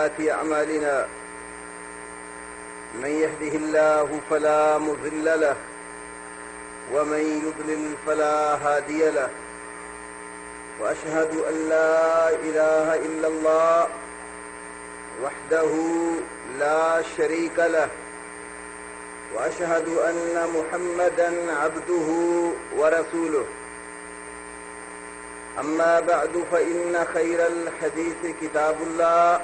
سيئات أعمالنا من يهده الله فلا مضل له ومن يضلل فلا هادي له وأشهد أن لا إله إلا الله وحده لا شريك له وأشهد أن محمدا عبده ورسوله أما بعد فإن خير الحديث كتاب الله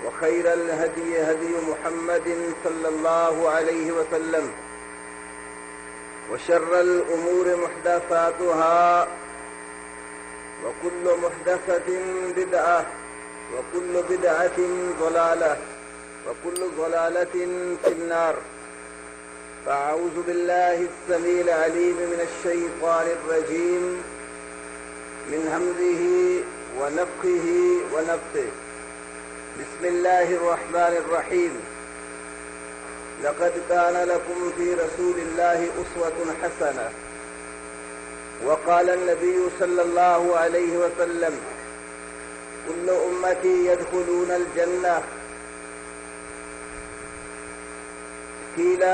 وخير الهدي هدي محمد صلى الله عليه وسلم وشر الأمور محدثاتها وكل محدثة بدعة وكل بدعة ضلالة وكل ضلالة في النار. فأعوذ بالله السميع العليم من الشيطان الرجيم من همزه ونفخه ونفثه. بسم الله الرحمن الرحيم. لقد كان لكم في رسول الله أسوة حسنة. وقال النبي صلى الله عليه وسلم كل أمتي يدخلون الجنة قيل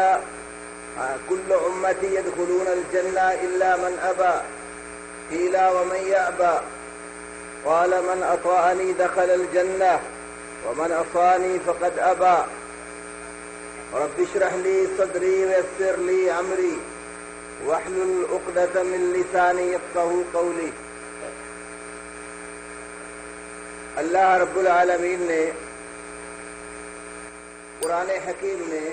كل أمتي يدخلون الجنة إلا من أبى قيل ومن يأبى قال من أطاعني دخل الجنة ومن عصاني فقد أبى. رب اشرح لي صدري ويسر لي أمري واحلل عقدة من لساني يفقهوا قولي. اللہ رب العالمین نے قرآن حکیم میں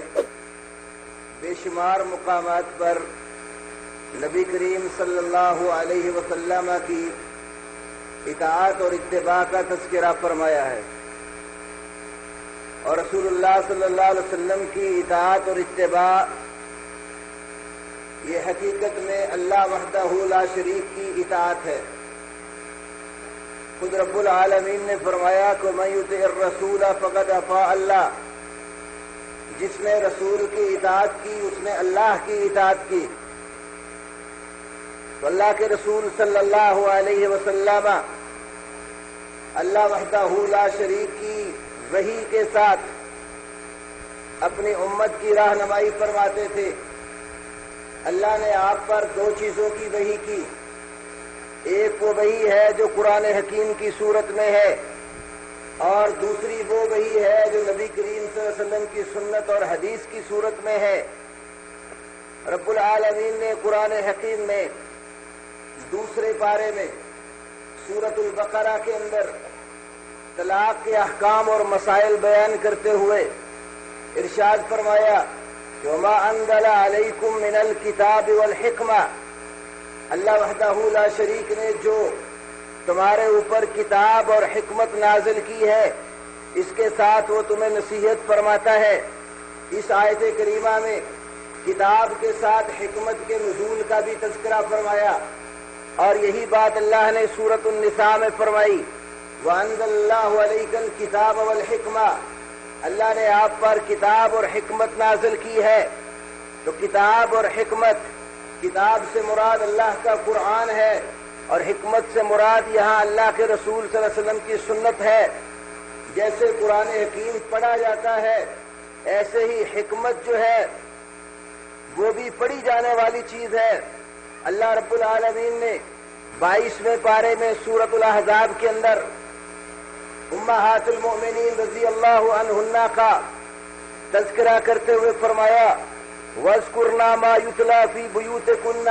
بے شمار مقامات پر نبی کریم صلی اللہ علیہ وسلم کی اطاعت اور اتباع کا تذکرہ فرمایا ہے، اور رسول اللہ صلی اللہ علیہ وسلم کی اطاعت اور اتباع یہ حقیقت میں اللہ وحدہ لا شریک کی اطاعت ہے۔ خود رب العالمین نے فرمایا کہ من یطع الرسول فقد اطاع اللہ، جس نے رسول کی اطاعت کی اس نے اللہ کی اطاعت کی۔ تو اللہ کے رسول صلی اللہ علیہ وسلم اللہ وحدہ لا شریک کی وحی کے ساتھ اپنی امت کی رہنمائی فرماتے تھے۔ اللہ نے آپ پر دو چیزوں کی وحی کی، ایک وہ وحی ہے جو قرآن حکیم کی صورت میں ہے، اور دوسری وہ وحی ہے جو نبی کریم صلی اللہ علیہ وسلم کی سنت اور حدیث کی صورت میں ہے۔ رب العالمین نے قرآن حکیم میں دوسرے پارے میں سورۃ البقرہ کے اندر طلاق کے احکام اور مسائل بیان کرتے ہوئے ارشاد فرمایا کہ وما انزل علیکم من الکتاب والحکمہ، اللہ وحدہ لا شریک نے جو تمہارے اوپر کتاب اور حکمت نازل کی ہے اس کے ساتھ وہ تمہیں نصیحت فرماتا ہے۔ اس آیت کریمہ میں کتاب کے ساتھ حکمت کے نزول کا بھی تذکرہ فرمایا، اور یہی بات اللہ نے سورۃ النساء میں فرمائی وَأَنزَلَ اللَّهُ عَلَيْكَ الْكِتَابَ وَالْحِكْمَةَ، اللہ نے آپ پر کتاب اور حکمت نازل کی ہے۔ تو کتاب اور حکمت، کتاب سے مراد اللہ کا قرآن ہے، اور حکمت سے مراد یہاں اللہ کے رسول صلی اللہ علیہ وسلم کی سنت ہے۔ جیسے قرآن حکیم پڑھا جاتا ہے ایسے ہی حکمت جو ہے وہ بھی پڑھی جانے والی چیز ہے۔ اللہ رب العالمین نے 22ویں پارے میں سورۃ الاحزاب کے اندر امہات المؤمنین رضی اللہ عنہن کا تذکرہ کرتے ہوئے فرمایا وَاذْكُرْنَا مَا يُتْلَى فِي بُيُوتِكُنَّ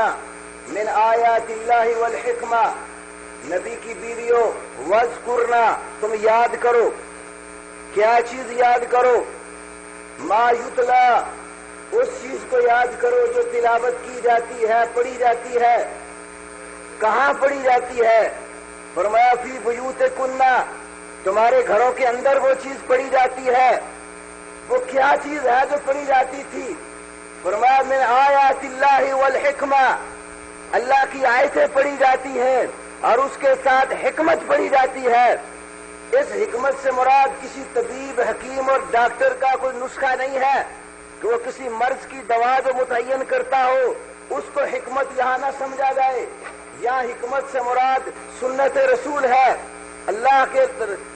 مِنْ آیَاتِ اللَّهِ وَالْحِکْمَةِ، نبی کی بیویوں وَاذْكُرْنَا، تم یاد کرو۔ کیا چیز یاد کرو؟ ما یتلا، اس چیز کو یاد کرو جو تلاوت کی جاتی ہے، پڑھی جاتی ہے۔ کہاں پڑھی جاتی ہے؟ فرمایا فی بیوتکن، تمہارے گھروں کے اندر وہ چیز پڑھی جاتی ہے۔ وہ کیا چیز ہے جو پڑھی جاتی تھی؟ فرمایا من آیات اللہ والحکمہ، اللہ کی آیتیں پڑھی جاتی ہیں اور اس کے ساتھ حکمت پڑھی جاتی ہے۔ اس حکمت سے مراد کسی طبیب، حکیم اور ڈاکٹر کا کوئی نسخہ نہیں ہے کہ وہ کسی مرض کی دوا جو متعین کرتا ہو اس کو حکمت یہاں نہ سمجھا جائے۔ یہاں حکمت سے مراد سنت رسول ہے، اللہ کے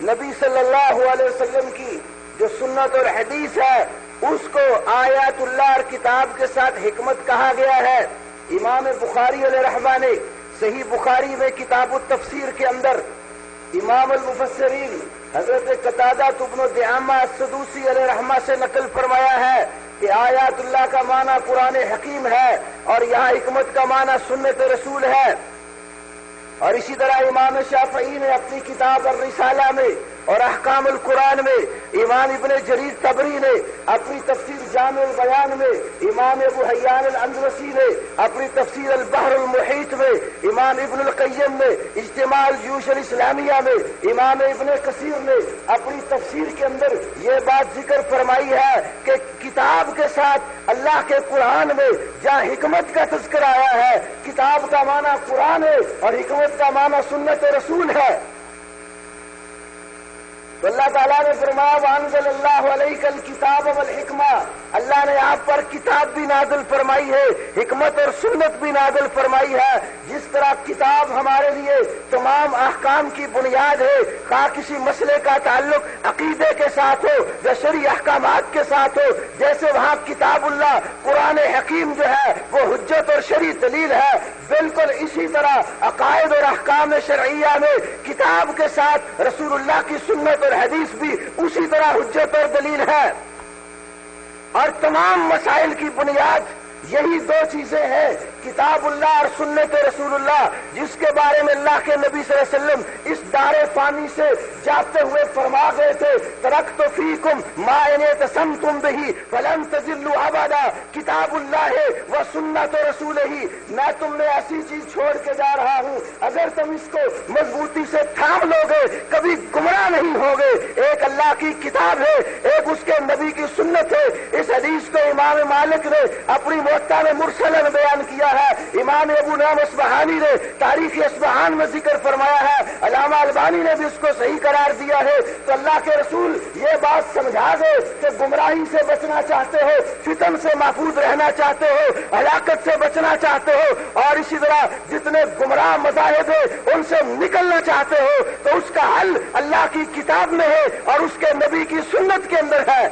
نبی صلی اللہ علیہ وسلم کی جو سنت اور حدیث ہے اس کو آیات اللہ اور کتاب کے ساتھ حکمت کہا گیا ہے۔ امام بخاری علیہ رحمہ نے صحیح بخاری میں کتاب التفسیر کے اندر امام المفسرین حضرت قتادہ بن دعامہ السدوسی علیہ رحمہ سے نقل فرمایا ہے کہ آیات اللہ کا معنی قرآن حکیم ہے اور یہاں حکمت کا معنی سنت رسول ہے۔ اور اسی طرح امام شافعی نے اپنی کتاب الرسالہ میں اور احکام القرآن میں، امام ابن جریر طبری نے اپنی تفسیر جامع البیان میں، امام ابو حیان الاندلسی نے اپنی تفسیر البحر المحیط میں، امام ابن القیم نے اجتماع الجیوش الاسلامیہ میں، امام ابن کثیر نے اپنی تفسیر کے اندر یہ بات ذکر فرمائی ہے کہ کتاب کے ساتھ اللہ کے قرآن میں جہاں حکمت کا تذکر آیا ہے، کتاب کا معنی قرآن ہے اور حکمت کا معنی سنت رسول ہے۔ تو اللہ تعالیٰ نے فرمایا وَأَنزَلَ اللَّهُ عَلَيْكَ الْكِتَابَ وَالْحِكْمَةَ، اللہ نے آپ پر کتاب بھی نازل فرمائی ہے، حکمت اور سنت بھی نازل فرمائی ہے۔ جس طرح کتاب ہمارے لیے تمام احکام کی بنیاد ہے، خواہ کسی مسئلے کا تعلق عقیدے کے ساتھ ہو یا شرعی احکامات کے ساتھ ہو، جیسے وہاں کتاب اللہ قرآن حکیم جو ہے وہ حجت اور شرعی دلیل ہے، بالکل اسی طرح عقائد اور احکام شرعیہ میں کتاب کے ساتھ رسول اللہ کی سنت اور حدیث بھی اسی طرح حجت اور دلیل ہے۔ اور تمام مسائل کی بنیاد یہی دو چیزیں ہیں، کتاب اللہ اور سنت رسول اللہ، جس کے بارے میں اللہ کے نبی صلی اللہ علیہ وسلم اس دار فانی سے جاتے ہوئے فرما گئے تھے ترکت فیکم ما ان اعتصمتم بہ فلن تضلوا ابدا، کتاب اللہ ہے و سنت رسول ہی، میں تم نے ایسی چیز چھوڑ کے جا رہا ہوں اگر تم اس کو مضبوطی سے تھام لو گے کبھی گمراہ نہیں ہوگے۔ ایک اللہ کی کتاب ہے، ایک اس کے نبی کی سنت ہے۔ اس حدیث کو امام مالک نے اپنی موطا میں مرسلن بیان کیا ہے، امام ابو نعیم اصبہانی نے تاریخ اصبہان میں ذکر فرمایا ہے، علامہ البانی نے بھی اس کو صحیح قرار دیا ہے۔ تو اللہ کے رسول یہ بات سمجھا دے کہ گمراہی سے بچنا چاہتے ہو، فتن سے محفوظ رہنا چاہتے ہو، ہلاکت سے بچنا چاہتے ہو، اور اسی طرح جتنے گمراہ مذاہب ہیں ان سے نکلنا چاہتے ہو، تو اس کا حل اللہ کی کتاب میں ہے اور اس کے نبی کی سنت کے اندر ہے۔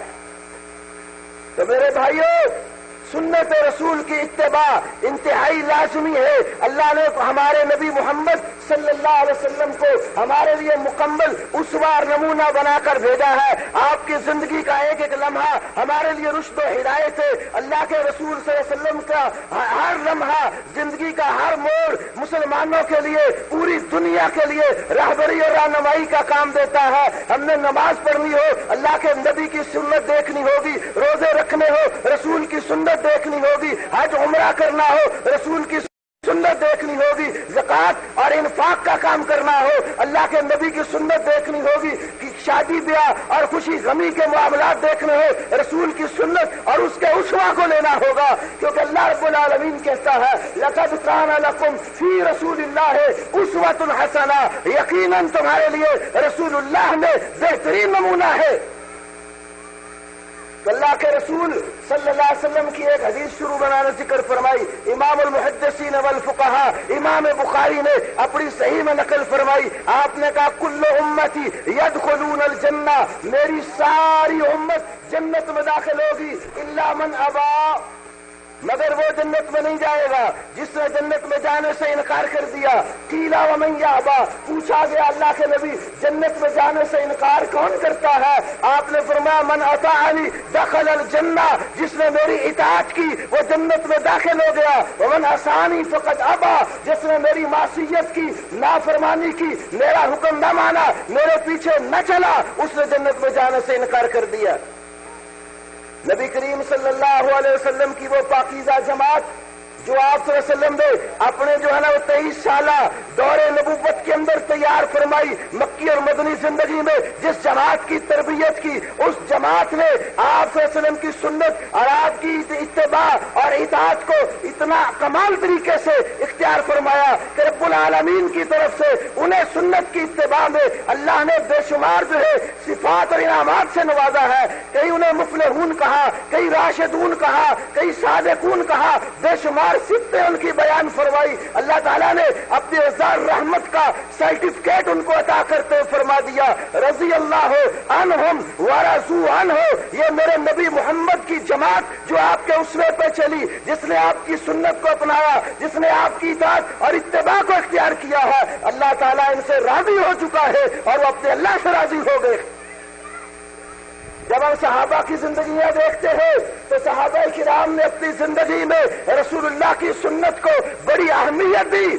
تو میرے بھائیوں، سنت رسول کی اتباع انتہائی لازمی ہے۔ اللہ نے ہمارے نبی محمد صلی اللہ علیہ وسلم کو ہمارے لیے مکمل اسوہ اور نمونہ بنا کر بھیجا ہے۔ آپ کی زندگی کا ایک ایک لمحہ ہمارے لیے رشد و ہدایت ہے۔ اللہ کے رسول صلی اللہ علیہ وسلم کا ہر لمحہ، زندگی کا ہر موڑ مسلمانوں کے لیے، پوری دنیا کے لیے رہبری اور رہنمائی کا کام دیتا ہے۔ ہم نے نماز پڑھنی ہو اللہ کے نبی کی سنت دیکھنی ہوگی، روزے رکھنے ہو رسول کی سنت دیکھنی ہوگی، حج عمرہ کرنا ہو رسول کی سنت دیکھنی ہوگی، زکات اور انفاق کا کام کرنا ہو اللہ کے نبی کی سنت دیکھنی ہوگی، کہ شادی بیاہ اور خوشی غمی کے معاملات دیکھنے ہو رسول کی سنت اور اس کے اسوہ کو لینا ہوگا، کیونکہ اللہ رب العالمین کہتا ہے لقد کان لکم فی رسول اللہ اسوۃ حسنہ، یقیناً تمہارے لیے رسول اللہ میں بہترین نمونہ ہے۔ تو اللہ کے رسول صلی اللہ علیہ وسلم کی ایک حدیث شروع بنانے ذکر فرمائی، امام المحدثین والفقہاء امام بخاری نے اپنی صحیح میں نقل فرمائی، آپ نے کہا کل امتی یدخلون الجنہ، میری ساری امت جنت میں داخل ہوگی الا من ابا، مگر وہ جنت میں نہیں جائے گا جس نے جنت میں جانے سے انکار کر دیا۔ قیلا ومن یابا، پوچھا گیا اللہ کے نبی جنت میں جانے سے انکار کون کرتا ہے؟ آپ نے فرمایا من اطاعنی دخل الجنہ، جس نے میری اطاعت کی وہ جنت میں داخل ہو گیا۔ ومن عصانی فقد ابا، جس نے میری معصیت کی، نافرمانی کی، میرا حکم نہ مانا، میرے پیچھے نہ چلا، اس نے جنت میں جانے سے انکار کر دیا۔ نبی کریم صلی اللہ علیہ وسلم کی وہ پاکیزہ جماعت جو آپ صلی اللہ علیہ وسلم نے اپنے جو ہے نا وہ 23 سالہ دور نبوت کے اندر تیار فرمائی، مکی اور مدنی زندگی میں جس جماعت کی تربیت کی، اس جماعت نے آپ صلی اللہ علیہ وسلم کی سنت اور آپ کی اتباع اور اطاعت کو اتنا کمال طریقے سے اختیار فرمایا کہ رب العالمین کی طرف سے انہیں سنت کی اتباع میں اللہ نے بے شمار جو ہے صفات اور انعامات سے نوازا ہے۔ کئی انہیں مفلحون کہا، کئی راشدون کہا، کئی صادقون کہا، بے شمار اور صفتیں ان کی بیان فرمائی. اللہ تعالیٰ نے اپنی ازار رحمت کا سرٹیفکیٹ ان کو عطا کرتے ہوئے فرما دیا رضی اللہ عنہم ورضوا عنہ. یہ میرے نبی محمد کی جماعت جو آپ کے اسوے پہ چلی، جس نے آپ کی سنت کو اپنایا، جس نے آپ کی اطاعت اور اتباع کو اختیار کیا ہے، اللہ تعالیٰ ان سے راضی ہو چکا ہے اور وہ اپنے اللہ سے راضی ہو گئے. جب ہم صحابہ کی زندگیاں دیکھتے ہیں تو صحابہ کرام نے اپنی زندگی میں رسول اللہ کی سنت کو بڑی اہمیت دی.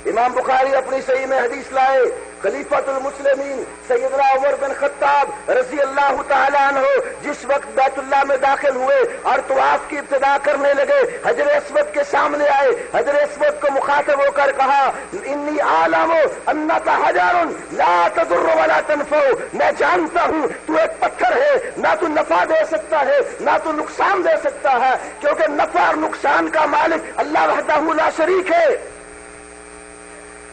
امام بخاری اپنی صحیح میں حدیث لائے، خلیفۃ المسلمین سیدنا عمر بن خطاب رضی اللہ تعالی عنہ جس وقت بیت اللہ میں داخل ہوئے اور طواف کی ابتدا کرنے لگے، حجر اسود کے سامنے آئے، حجر اسود کو مخاطب ہو کر کہا انی عالم انک حجر لا تضر ولا تنفع. میں جانتا ہوں تو ایک پتھر ہے، نہ تو نفع دے سکتا ہے نہ تو نقصان دے سکتا ہے، کیونکہ نفع اور نقصان کا مالک اللہ وحدہ لا شریک ہے.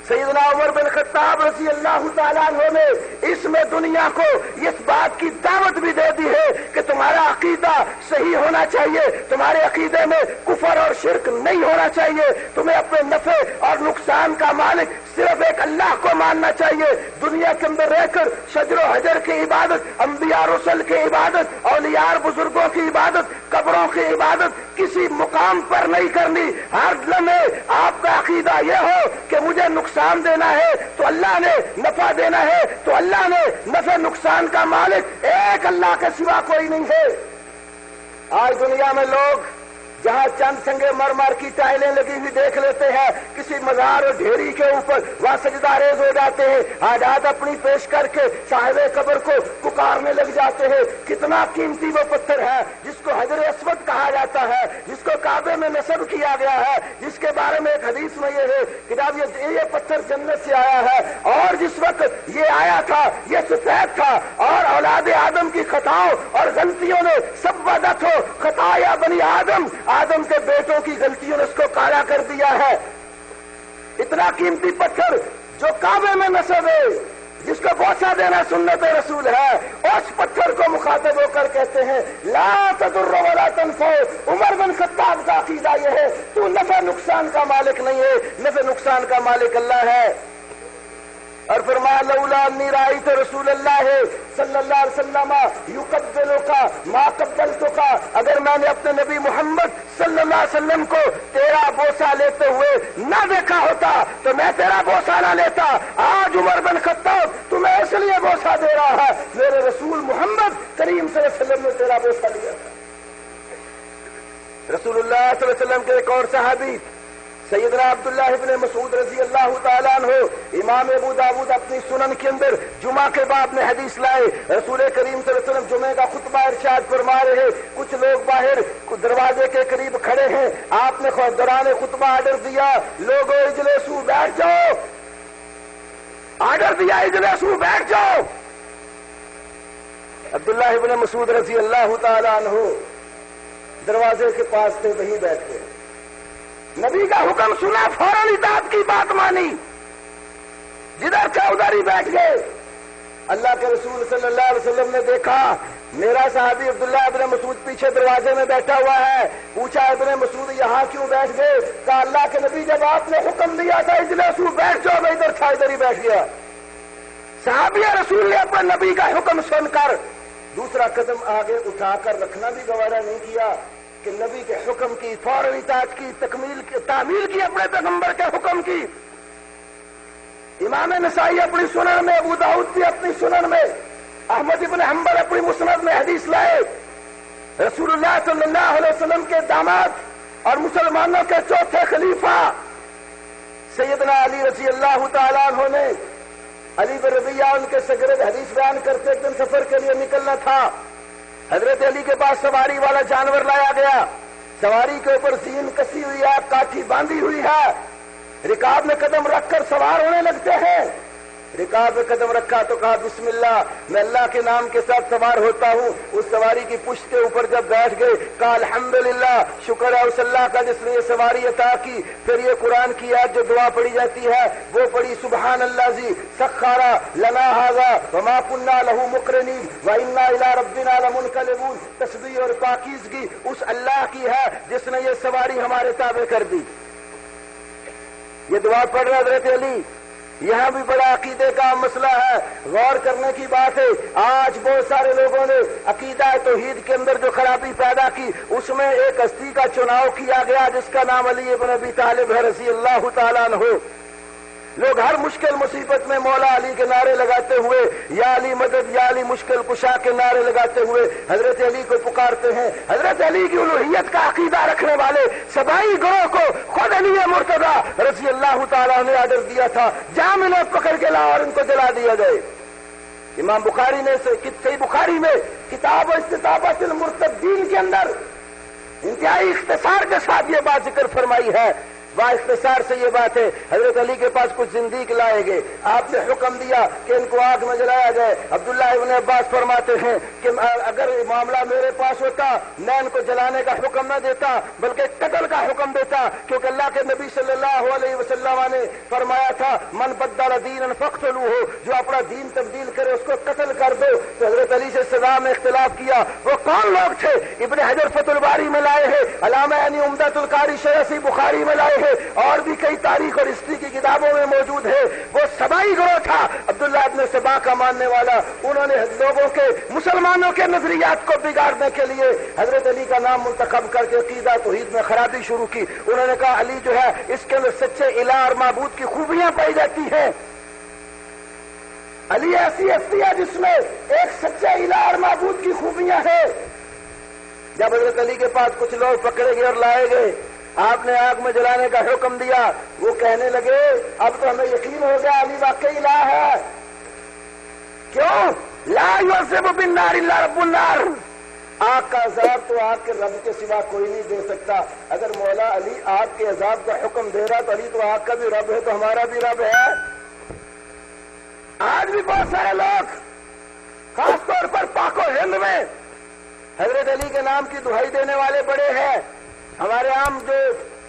سیدنا عمر بن خطاب رضی اللہ تعالیٰ عنہ نے اس میں دنیا کو اس بات کی دعوت بھی دے دی ہے کہ تمہارا عقیدہ صحیح ہونا چاہیے، تمہارے عقیدے میں کفر اور شرک نہیں ہونا چاہیے، تمہیں اپنے نفع اور نقصان کا مالک صرف ایک اللہ کو ماننا چاہیے. دنیا کے اندر رہ کر شجر و حجر کی عبادت، انبیاء رسل کی عبادت، اولیاء بزرگوں کی عبادت، قبروں کی عبادت کسی مقام پر نہیں کرنی. ہر لمحے آپ کا عقیدہ یہ ہو کہ مجھے نقصان دینا ہے تو اللہ نے، نفع دینا ہے تو اللہ نے، نفع نقصان کا مالک ایک اللہ کے سوا کوئی نہیں ہے. آج دنیا میں لوگ جہاں چند سنگے مرمر کی ٹائلیں لگی ہوئی دیکھ لیتے ہیں، کسی مزار اور ڈھیری کے اوپر وہاں سجدہ ریز ہو جاتے ہیں، حاجات اپنی پیش کر کے صاحب قبر کو پکارنے لگ جاتے ہیں. کتنا قیمتی وہ پتھر ہے جس کو حجر اسود کہا جاتا ہے، جس کو کعبے میں نصب کیا گیا ہے، جس کے بارے میں ایک حدیث میں یہ ہے کہ جب یہ پتھر جنت سے آیا ہے اور جس وقت یہ آیا تھا یہ سفید تھا اور اولاد آدم کی خطاؤں اور غلطیوں نے سبدت ہو خطایا بنی آدم کے بیٹوں کی غلطیوں نے اس کو کالا کر دیا ہے. اتنا قیمتی پتھر جو کعبے میں نصب ہے، جس کو بوسہ دینا سنت رسول ہے، اس پتھر کو مخاطب ہو کر کہتے ہیں لا تضر ولا تنفع. عمر بن خطاب کا عقیدہ یہ ہے تو نفع نقصان کا مالک نہیں ہے، نفع نقصان کا مالک اللہ ہے. اور فرمایا لولا انی رأیت رسول اللہ صلی اللہ علیہ وسلم یقبلک ما قبلتک. اگر میں نے اپنے نبی محمد صلی اللہ علیہ وسلم کو تیرا بوسہ لیتے ہوئے نہ دیکھا ہوتا تو میں تیرا بوسہ نہ لیتا. آج عمر بن خطاب تمہیں اس لیے بوسہ دے رہا ہے، میرے رسول محمد کریم صلی اللہ علیہ وسلم نے تیرا بوسہ لیا تھا. رسول اللہ صلی اللہ علیہ وسلم کے ایک اور صحابی سیدنا عبداللہ ابن مسعود رضی اللہ تعالیٰ عنہ، امام ابو داود اپنی سنن کے اندر جمعہ کے باب میں حدیث لائے. رسول کریم صلی اللہ علیہ وسلم جمعے کا خطبہ ارشاد فرما رہے، کچھ لوگ باہر دروازے کے قریب کھڑے ہیں. آپ نے دوران خطبہ آرڈر دیا لوگوں اجلسو بیٹھ جاؤ، آرڈر دیا اجلسو بیٹھ جاؤ. عبداللہ ابن مسعود رضی اللہ تعالیٰ عنہ دروازے کے پاس تھے، وہیں بیٹھ گئے. نبی کا حکم سنا، فوراً اطاعت کی بات مانی، جدھر کا ادھر ہی بیٹھ گئے. اللہ کے رسول صلی اللہ علیہ وسلم نے دیکھا میرا صحابی عبداللہ ابن مسعود پیچھے دروازے میں بیٹھا ہوا ہے. پوچھا ابن مسعود یہاں کیوں بیٹھ گئے؟ کہا اللہ کے نبی جب آپ نے حکم دیا تھا اجلسو بیٹھ جاؤ، میں ادھر تھا ادھر ہی بیٹھ گیا. صحابی رسول نے اپنے نبی کا حکم سن کر دوسرا قدم آگے اٹھا کر رکھنا بھی گوارا نہیں کیا کہ نبی کے حکم کی فوراً اطاعت کی، تعمیل کی اپنے پیغمبر کے حکم کی. امام نسائی اپنی سنن میں، ابو داؤد بھی اپنی سنن میں، احمد ابن حنبل اپنی مسند میں حدیث لائے. رسول اللہ صلی اللہ علیہ وسلم کے داماد اور مسلمانوں کے چوتھے خلیفہ سیدنا علی رضی اللہ تعالیٰ عنہ نے، علی بن ربیعہ ان کے شاگرد حدیث بیان کرتے ایک دن سفر کے لیے نکلنا تھا. حضرت علی کے پاس سواری والا جانور لایا گیا. سواری کے اوپر زین کسی ہوئی ہے، کاٹھی باندھی ہوئی ہے، رکاب میں قدم رکھ کر سوار ہونے لگتے ہیں. رکاب پہ قدم رکھا تو کہا بسم اللہ، میں اللہ کے نام کے ساتھ سوار ہوتا ہوں۔ اس سواری کی پشت کے اوپر جب بیٹھ گئے کہا الحمدللہ، شکر ہے اس اللہ کا جس نے یہ سواری عطا کی۔ پھر یہ قرآن کی آیت جو دعا پڑھی جاتی ہے وہ پڑھی، سبحان الذی سخر لنا ھذا وما كنا له مقرنین وانا الی ربنا لمنقلبون۔ تسبیح اور پاکیزگی اس اللہ کی ہے جس نے یہ سواری ہمارے تابع کر دی۔ یہ دعا پڑھ رہا حضرت علی، یہاں بھی بڑا عقیدے کا مسئلہ ہے، غور کرنے کی بات ہے۔ آج بہت سارے لوگوں نے عقیدہ توحید کے اندر جو خرابی پیدا کی، اس میں ایک ہستی کا چناؤ کیا گیا جس کا نام علی ابن ابی طالب ہے رضی اللہ تعالیٰ عنہ۔ لوگ ہر مشکل مصیبت میں مولا علی کے نعرے لگاتے ہوئے، یا علی مدد، یا علی مشکل کشا کے نعرے لگاتے ہوئے حضرت علی کو پکارتے ہیں۔ حضرت علی کی الوہیت کا عقیدہ رکھنے والے سبائی گروہ کو خود علی مرتضیٰ رضی اللہ تعالیٰ نے آرڈر دیا تھا، جام انہیں پکڑ کے لاؤ اور ان کو جلا دیا جائے۔ امام بخاری نے صحیح بخاری میں کتاب استطابۃ المرتدین کے اندر انتہائی اختصار کے ساتھ یہ بات ذکر فرمائی ہے۔ اختصار سے یہ بات ہے، حضرت علی کے پاس کچھ زندیق لائے گئے، آپ نے حکم دیا کہ ان کو آگ میں جلایا جائے۔ عبداللہ ابن عباس فرماتے ہیں کہ اگر معاملہ میرے پاس ہوتا میں ان کو جلانے کا حکم نہ دیتا بلکہ قتل کا حکم دیتا، کیونکہ اللہ کے نبی صلی اللہ علیہ وسلم نے فرمایا تھا من بدل دینا فاقتلوہ، جو اپنا دین تبدیل کرے اس کو قتل کر دو۔ تو حضرت علی سے سزا میں اختلاف کیا۔ وہ کون لوگ تھے؟ ابن حجر فتح الباری میں لائے ہیں، علامہ یعنی عمدۃ القاری شرح بخاری میں لائے ہیں، اور بھی کئی تاریخ اور ہسٹری کی کتابوں میں موجود ہے۔ وہ سبائی گروہ تھا، عبداللہ ابن سبا کا ماننے والا۔ انہوں نے لوگوں کے، مسلمانوں کے نظریات کو بگاڑنے کے لیے حضرت علی کا نام منتخب کر کے عقیدہ توحید میں خرابی شروع کی۔ انہوں نے کہا علی جو ہے اس کے اندر سچے الہ اور معبود کی خوبیاں پائی جاتی ہیں۔ علی ایسی ہستی ہے جس میں ایک سچے الہ اور معبود کی خوبیاں ہیں۔ جب حضرت علی کے پاس کچھ لوگ پکڑے گئے اور لائے گئے، آپ نے آگ میں جلانے کا حکم دیا۔ وہ کہنے لگے اب تو ہمیں یقین ہو گیا علی واقعی الہ ہے۔ کیوں؟ لا یعذب بالنار الا رب النار، آگ کا عذاب تو آگ کے رب کے سوا کوئی نہیں دے سکتا۔ اگر مولا علی آگ کے عذاب کا حکم دے رہا تو علی تو آگ کا بھی رب ہے، تو ہمارا بھی رب ہے۔ آج بھی بہت سارے لوگ خاص طور پر پاک و ہند میں حضرت علی کے نام کی دہائی دینے والے بڑے ہیں۔ ہمارے عام جو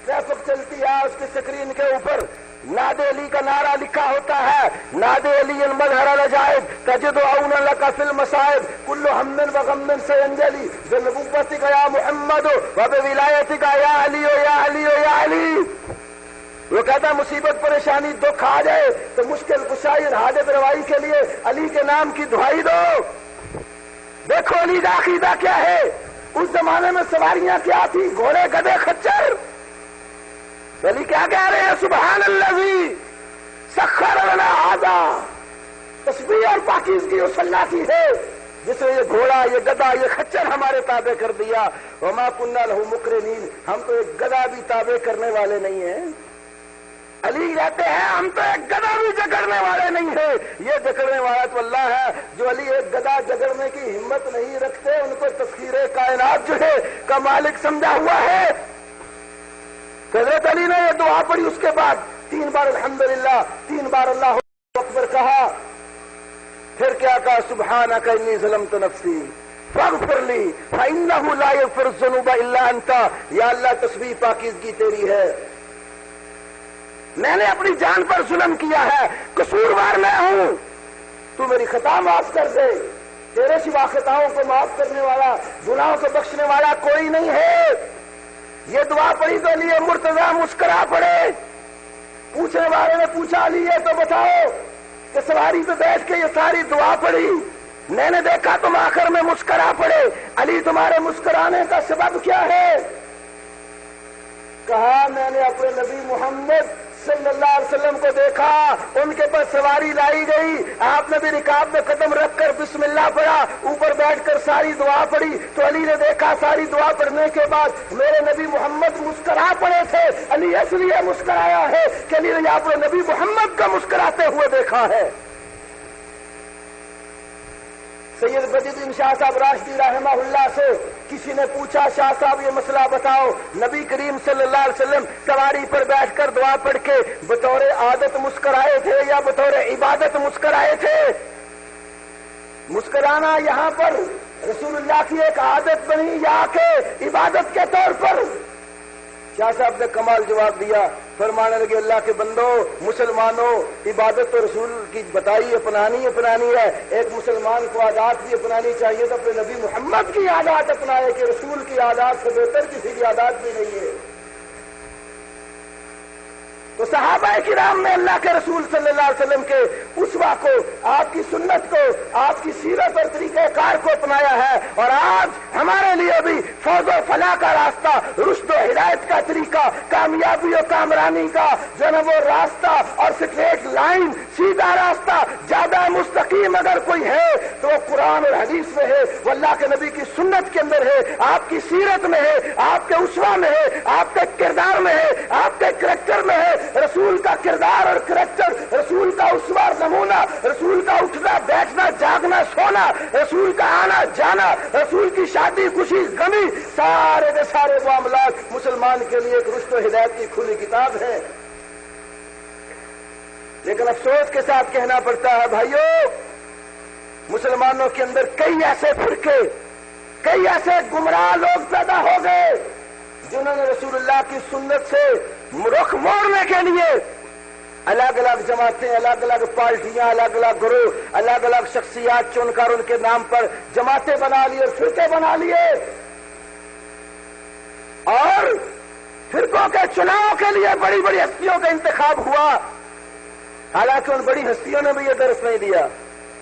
ٹریفک چلتی ہے اس کی سکرین کے اوپر ناد علی کا نعرہ لکھا ہوتا ہے، ناد علی المظہر العجائب تجد عون لک فی المصائب کل ہم و غم سینجلی بنبوتک یا محمد و بولایتک یا علی یا علی یا علی۔ وہ کہتا مصیبت پریشانی دکھ آ جائے تو مشکل کشائی اور حاجت روائی کے لیے علی کے نام کی دہائی دو۔ دیکھو علی کا عقیدہ کیا ہے۔ اس زمانے میں سواریاں کیا تھی؟ گھوڑے، گدھے، خچر۔ علی کیا کہہ رہے ہیں؟ سبحان الذی سخر لنا ھذا، تسبیح اور پاکیزگی اس اللہ کی ہے جس نے یہ گھوڑا، یہ گدھا، یہ خچر ہمارے تابع کر دیا۔ وما كنا له مقرنین، ہم تو ایک گدھا بھی تابع کرنے والے نہیں ہیں۔ علی کہتے ہیں ہم تو ایک گدھا بھی جگڑنے والے نہیں ہیں۔ یہ جگڑنے والا تو اللہ ہے۔ جو علی ایک گدھا جگڑنے کی ہمت نہیں رکھتے ان کو تسخیر کائنات جو ہے کا مالک سمجھا ہوا ہے۔ حضرت علی نے یہ دعا پڑھی، اس کے بعد 3 بار الحمدللہ، 3 بار اللہ اکبر کہا، پھر کیا کہا؟ سبحانک انی ظلمت نفسی فاغفر لی فانہ لا یغفر الذنوب الا انت۔ یا اللہ تسبیح پاکیزگی تیری ہے، میں نے اپنی جان پر ظلم کیا ہے، قصوروار میں ہوں، تو میری خطا معاف کر دے۔ تیرے سوا خطاؤں کو معاف کرنے والا، گناہوں کو بخشنے والا کوئی نہیں ہے۔ یہ دعا پڑھی تو علی مرتضیٰ مسکرا پڑے۔ پوچھنے والے نے پوچھا علی یہ تو بتاؤ کہ سواری پہ بیٹھ کے یہ ساری دعا پڑھی، میں نے دیکھا تم آخر میں مسکرا پڑے، علی تمہارے مسکرانے کا سبب کیا ہے؟ کہا میں نے اپنے نبی محمد صلی اللہ علیہ وسلم کو دیکھا، ان کے پاس سواری لائی گئی، آپ نے بھی رکاب میں قدم رکھ کر بسم اللہ پڑھا، اوپر بیٹھ کر ساری دعا پڑھی، تو علی نے دیکھا ساری دعا پڑھنے کے بعد میرے نبی محمد مسکرا پڑے تھے۔ علی اس لیے مسکرایا ہے کہ علی نے اپنے نبی محمد کا مسکراتے ہوئے دیکھا ہے۔ سید بدرالدین شاہ صاحب راشدی رحمہ اللہ سے کسی نے پوچھا، شاہ صاحب یہ مسئلہ بتاؤ، نبی کریم صلی اللہ علیہ وسلم سواری پر بیٹھ کر دعا پڑھ کے بطور عادت مسکرائے تھے یا بطور عبادت مسکرائے تھے؟ مسکرانا یہاں پر رسول اللہ کی ایک عادت بنی یا کہ عبادت کے طور پر؟ شاہ صاحب نے کمال جواب دیا، فرمانے لگے اللہ کے بندو، مسلمانوں عبادت تو رسول کی بتائی اپنانی ہے، ایک مسلمان کو عادات بھی اپنانی چاہیے تو اپنے نبی محمد کی عادات اپنائے کہ رسول کی عادات سے بہتر کسی کی عادات بھی نہیں ہے۔ تو صحابہ کرام نے اللہ کے رسول صلی اللہ علیہ وسلم کے اسوہ کو، آپ کی سنت کو، آپ کی سیرت اور طریقہ کار کو اپنایا ہے، اور آج ہمارے لیے بھی فوز و فلاح کا راستہ، رشد و ہدایت کا طریقہ، کامیابی و کامرانی کا جو ہے وہ راستہ اور اسٹریٹ لائن، سیدھا راستہ، زیادہ مستقیم اگر کوئی ہے تو وہ قرآن اور حدیث میں ہے، وہ اللہ کے نبی کی سنت کے اندر ہے، آپ کی سیرت میں ہے، آپ کے اسوہ میں ہے، آپ کے کردار میں ہے، آپ کے کریکٹر میں ہے۔ رسول کا کردار اور کریکٹر، رسول کا اسوہ نمونہ، رسول کا اٹھنا بیٹھنا جاگنا سونا، رسول کا آنا جانا، رسول کی شادی خوشی غمی، سارے کے سارے معاملات مسلمان کے لیے ایک رشد و ہدایت کی کھلی کتاب ہے۔ لیکن افسوس کے ساتھ کہنا پڑتا ہے بھائیوں، مسلمانوں کے اندر کئی ایسے فرقے، کئی ایسے گمراہ لوگ پیدا ہو گئے جنہوں نے رسول اللہ کی سنت سے رخ موڑنے کے لیے الگ الگ جماعتیں، الگ الگ پارٹیاں، الگ الگ گروہ، الگ الگ شخصیات چن کر ان کے نام پر جماعتیں بنا لی اور فرقے بنا لیے، اور فرقوں کے چناؤ کے لیے بڑی بڑی ہستیوں کا انتخاب ہوا، حالانکہ ان بڑی ہستیوں نے بھی یہ درس نہیں دیا۔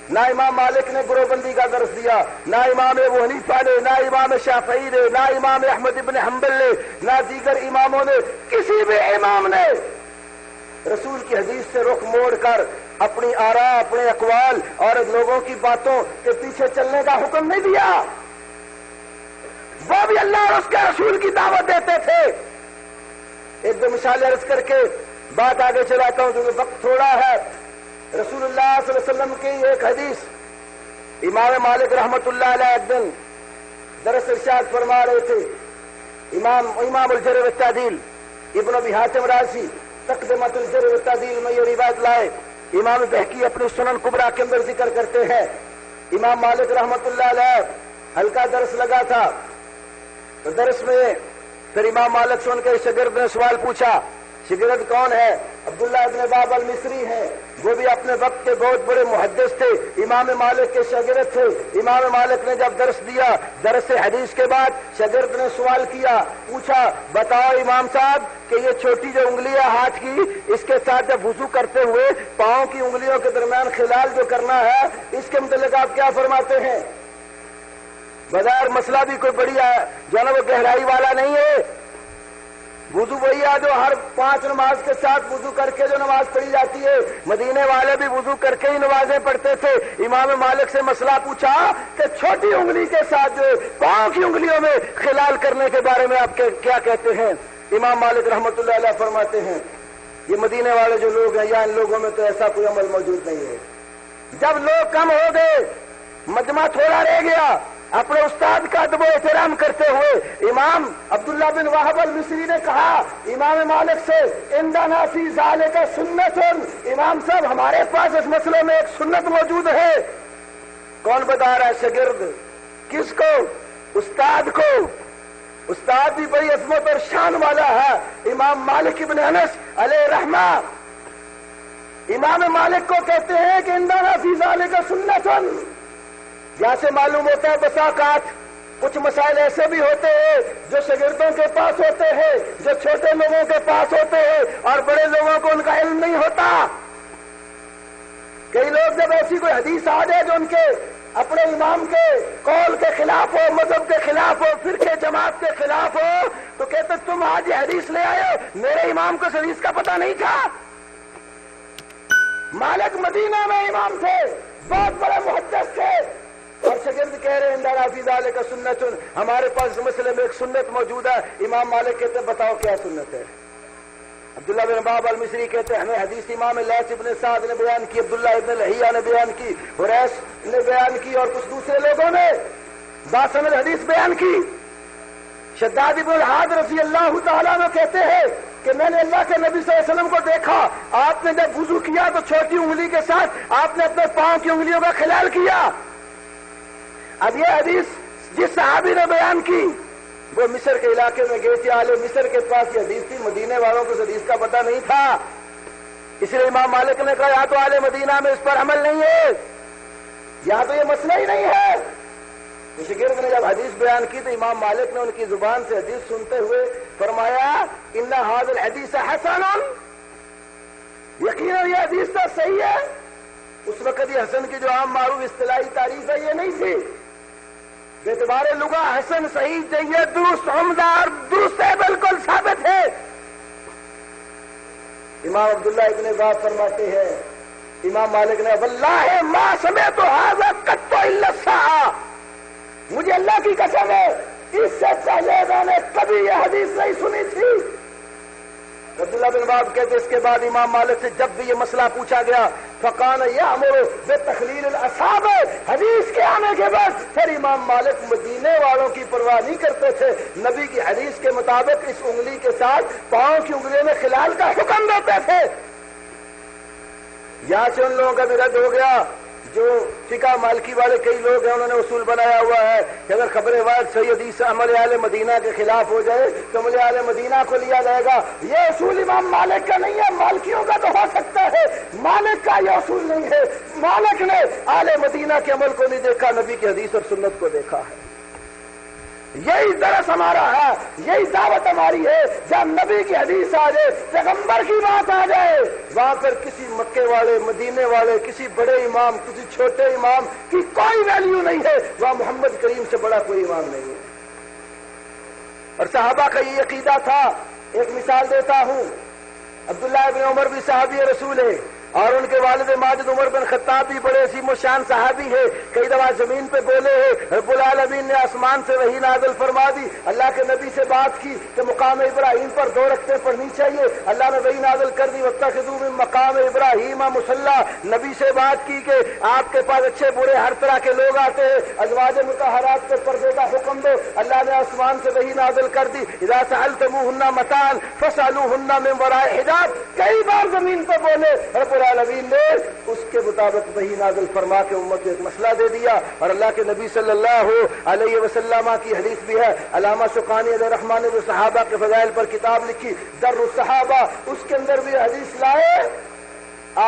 نہ امام مالک نے گروہ بندی کا درس دیا، نہ امام ابو حنیفہ نے، نہ امام شافعی نے، نہ امام احمد ابن حنبل نے، نہ دیگر اماموں نے، کسی بھی امام نے رسول کی حدیث سے رخ موڑ کر اپنی آراء، اپنے اقوال اور لوگوں کی باتوں کے پیچھے چلنے کا حکم نہیں دیا۔ وہ بھی اللہ اور اس کے رسول کی دعوت دیتے تھے۔ ایک دو مثال عرض کر کے بات آگے چلاتا ہوں کیونکہ وقت تھوڑا ہے۔ رسول اللہ صلی اللہ علیہ وسلم کی ایک حدیث، امام مالک رحمت اللہ علیہ ایک دن درس ارشاد فرما رہے تھے، امام الجرح والتعدیل ابن ابی حاتم رازی تقدمۃ الجرح والتعدیل میں یہ روایت لائے۔ امام بہقی اپنی سنن کبریٰ کے اندر ذکر کرتے ہیں، امام مالک رحمت اللہ علیہ ہلکا درس لگا تھا، تو درس میں پھر امام مالک سے ان کے شاگرد نے سوال پوچھا۔ شاگرد کون ہے؟ عبداللہ ابن باب المصری ہیں، وہ بھی اپنے وقت کے بہت بڑے محدث تھے، امام مالک کے شاگرد تھے۔ امام مالک نے جب درس دیا، درس حدیث کے بعد شاگرد نے سوال کیا، پوچھا بتاؤ امام صاحب کہ یہ چھوٹی جو انگلی ہے ہاتھ کی، اس کے ساتھ جب وضو کرتے ہوئے پاؤں کی انگلیوں کے درمیان خلال جو کرنا ہے، اس کے متعلق آپ کیا فرماتے ہیں؟ بظاہر مسئلہ بھی کوئی بڑی جو ہے نا وہ گہرائی والا نہیں ہے، وضو وہی ہے جو ہر 5 نماز کے ساتھ وضو کر کے جو نماز پڑھی جاتی ہے، مدینے والے بھی وضو کر کے ہی نمازیں پڑھتے تھے۔ امام مالک سے مسئلہ پوچھا کہ چھوٹی انگلی کے ساتھ جو پاؤں کی انگلیوں میں خلال کرنے کے بارے میں آپ کیا کہتے ہیں؟ امام مالک رحمت اللہ علیہ فرماتے ہیں، یہ مدینے والے جو لوگ ہیں یا ان لوگوں میں تو ایسا کوئی عمل موجود نہیں ہے۔ جب لوگ کم ہو گئے، مجمع تھوڑا رہ گیا، اپنے استاد کا ادب و احترام کرتے ہوئے امام عبداللہ بن وہب المصری نے کہا امام مالک سے، عندنا فی ذالک سنت، امام صاحب ہمارے پاس اس مسئلے میں ایک سنت موجود ہے۔ کون بتا رہا ہے؟ شاگرد۔ کس کو؟ استاد کو۔ استاد بھی بڑی عظمت اور شان والا ہے، امام مالک ابن انس علیہ رحمہ۔ امام مالک کو کہتے ہیں کہ عندنا فی ذالک سنت۔ یہاں سے معلوم ہوتا ہے بسا اوقات کچھ مسائل ایسے بھی ہوتے ہیں جو شاگردوں کے پاس ہوتے ہیں، جو چھوٹے لوگوں کے پاس ہوتے ہیں، اور بڑے لوگوں کو ان کا علم نہیں ہوتا۔ کئی لوگ جب ایسی کوئی حدیث آ جائے جو ان کے اپنے امام کے قول کے خلاف ہو، مذہب کے خلاف ہو، فرقے جماعت کے خلاف ہو، تو کہتے تم آج یہ حدیث لے آئے ہو، میرے امام کو اس حدیث کا پتہ نہیں تھا۔ مالک مدینہ میں امام تھے، بہت بڑے محدث تھے، اور شاگرد کہہ رہے ہیں عندنا فی ذالک سنت، ہمارے پاس اس مسئلے میں ایک سنت موجود ہے۔ امام مالک کہتے ہیں بتاؤ کیا سنت ہے؟ عبداللہ بن باب المصری کہتے ہیں ہمیں حدیث امام لیث ابن سعد نے بیان کی، عبداللہ ابن لہیہ نے بیان کی، حریث نے بیان کی اور کچھ دوسرے لوگوں نے باسند حدیث بیان کی۔ شداد بن الحاد رضی اللہ تعالیٰ عنہ کہتے ہیں کہ میں نے اللہ کے نبی صلی اللہ علیہ وسلم کو دیکھا، آپ نے جب وضو کیا تو چھوٹی انگلی کے ساتھ آپ نے اپنے پاؤں کی انگلیوں کا خلال کیا۔ اب یہ حدیث جس صحابی نے بیان کی وہ مصر کے علاقے میں گئے تھے، اہل مصر کے پاس یہ حدیث تھی، مدینے والوں کو اس حدیث کا پتہ نہیں تھا، اس لیے امام مالک نے کہا یا تو اہل مدینہ میں اس پر عمل نہیں ہے یا تو یہ مسئلہ ہی نہیں ہے۔ شاگرد نے جب حدیث بیان کی تو امام مالک نے ان کی زبان سے حدیث سنتے ہوئے فرمایا ان ھذا الحدیث حسن، یقیناً یہ حدیث تو صحیح ہے۔ اس وقت یہ حسن کی جو عام معروف اصطلاحی تعریف ہے یہ نہیں تھی، بے اعتبار لغہ حسن صحیح جید درست عمدہ اور درست ہے، بالکل ثابت ہے۔ امام عبداللہ ابن باب فرماتے ہیں امام مالک نے واللہ ما سمعت ھذا قط الا الساعة، مجھے اللہ کی قسم ہے اس سے پہلے میں نے کبھی یہ حدیث نہیں سنی تھی۔ عبداللہ بن باب کہتے اس کے بعد امام مالک سے جب بھی یہ مسئلہ پوچھا گیا فقان یامر بتخلیل الاصابع، حدیث کے آنے کے بعد پھر امام مالک مدینے والوں کی پرواہ نہیں کرتے تھے، نبی کی حدیث کے مطابق اس انگلی کے ساتھ پاؤں کی انگلیوں میں خلال کا حکم دیتے تھے۔ یہاں سے ان لوگوں کا بھی رد ہو گیا جو فقہ مالکی والے کئی لوگ ہیں، انہوں نے اصول بنایا ہوا ہے کہ اگر خبر واحد صحیح حدیث عمل اہل مدینہ کے خلاف ہو جائے تو عمل اہل مدینہ کو لیا جائے گا۔ یہ اصول امام مالک کا نہیں ہے، مالکیوں کا تو ہو سکتا ہے، مالک کا یہ اصول نہیں ہے۔ مالک نے اہل مدینہ کے عمل کو نہیں دیکھا، نبی کی حدیث اور سنت کو دیکھا ہے۔ یہی درس ہمارا ہے، یہی دعوت ہماری ہے، جب نبی کی حدیث آ جائے، پیغمبر کی بات آ جائے، وہاں پر کسی مکے والے مدینے والے کسی بڑے امام کسی چھوٹے امام کی کوئی ویلیو نہیں ہے، وہاں محمد کریم سے بڑا کوئی امام نہیں ہے۔ اور صحابہ کا یہ عقیدہ تھا۔ ایک مثال دیتا ہوں، عبداللہ ابن عمر بھی صحابی رسول ہے اور ان کے والد ماجد عمر بن خطاب بھی بڑے عظیم و شان صحابی ہے، کئی دفعہ زمین پہ بولے ہیں، رب العالمین نے آسمان سے وحی نازل فرما دی، اللہ کے نبی سے بات کی کہ مقام ابراہیم پر 2 رکعتیں پڑھنی چاہیے، اللہ نے وحی نازل کر دی واتخذوا من مقام ابراہیم مصلی، نبی سے بات کی کہ آپ کے پاس اچھے برے ہر طرح کے لوگ آتے ہیں، ازواج مطہرات پہ پردے کا حکم دو، اللہ نے آسمان سے وحی نازل کر دی اذا سألتموهن متاعا فاسألوهن من وراء حجاب، کئی بار زمین پہ بولے، رب العالمین نے اس کے مطابق وحی نازل فرما کے امت کو ایک مسئلہ دے دیا۔ اور اللہ کے نبی صلی اللہ علیہ وسلم کی حدیث بھی ہے، علامہ شوکانی علیہ رحمٰن نے جو صحابہ کے فضائل پر کتاب لکھی در الصحابہ، اس کے اندر بھی حدیث لائے۔